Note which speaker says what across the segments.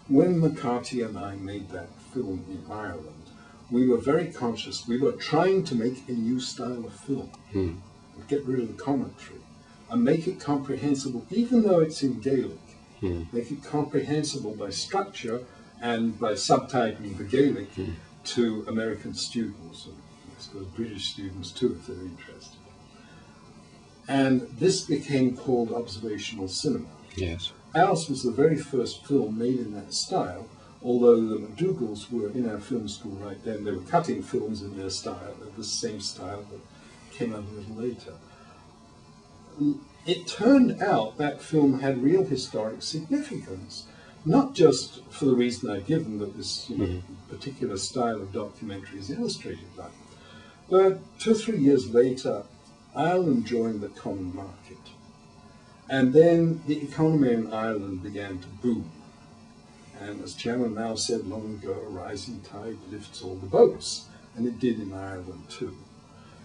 Speaker 1: when McCarthy and I made that film in Ireland, we were very conscious. We were trying to make a new style of film, get rid of the commentary, and make it comprehensible, even though it's in Gaelic. Make it comprehensible by structure and by subtitling the Gaelic to American students, and I suppose British students too, if they're interested. And this became called observational cinema.
Speaker 2: Yes.
Speaker 1: Ours was the very first film made in that style, although the McDougalls were in our film school right then. They were cutting films in their style, the same style that came out a little later. It turned out that film had real historic significance, not just for the reason I've given, that this particular style of documentary is illustrated by, but 2 or 3 years later, Ireland joined the common market. And then the economy in Ireland began to boom. And as Chairman Mao said long ago, a rising tide lifts all the boats. And it did in Ireland too.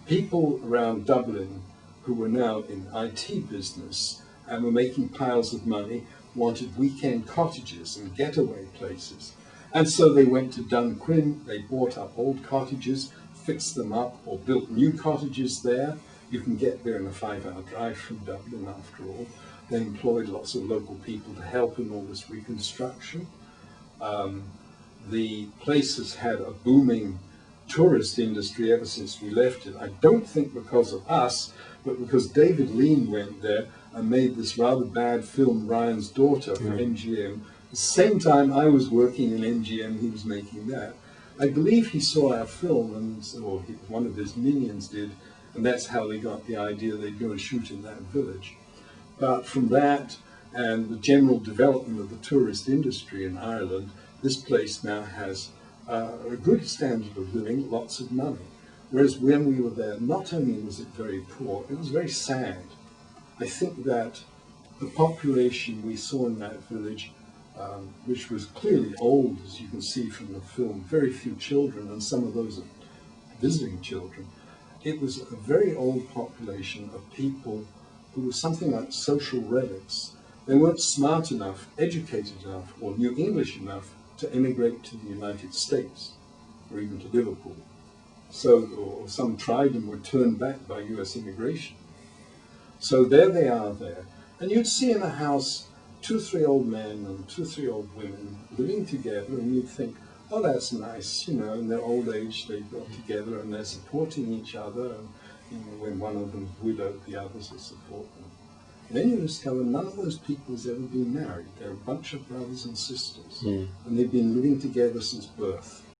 Speaker 1: People around Dublin who were now in IT business and were making piles of money wanted weekend cottages and getaway places. And so they went to Dunquin, they bought up old cottages, fixed them up, or built new cottages there. You can get there in a 5-hour drive from Dublin, after all. They employed lots of local people to help in all this reconstruction. The place has had a booming tourist industry ever since we left it. I don't think because of us, but because David Lean went there and made this rather bad film, Ryan's Daughter, for MGM. At the same time I was working in MGM, he was making that. I believe he saw our film, or one of his minions did, and that's how they got the idea they'd go and shoot in that village. But from that and the general development of the tourist industry in Ireland, this place now has a good standard of living, lots of money. Whereas when we were there, not only was it very poor, it was very sad. I think that the population we saw in that village, which was clearly old, as you can see from the film, very few children, and some of those are visiting children, it was a very old population of people who were something like social relics. They weren't smart enough, educated enough, or knew English enough to immigrate to the United States, or even to Liverpool. So, or some tried and were turned back by US immigration. So there they are there. And you'd see in a house 2 or 3 old men and 2 or 3 old women living together, and you'd think, oh, that's nice, you know, in their old age they got together and they're supporting each other, and you know, when one of them's widowed, the others will support them. And then you discover none of those people has ever been married. They're a bunch of brothers and sisters, and they've been living together since birth.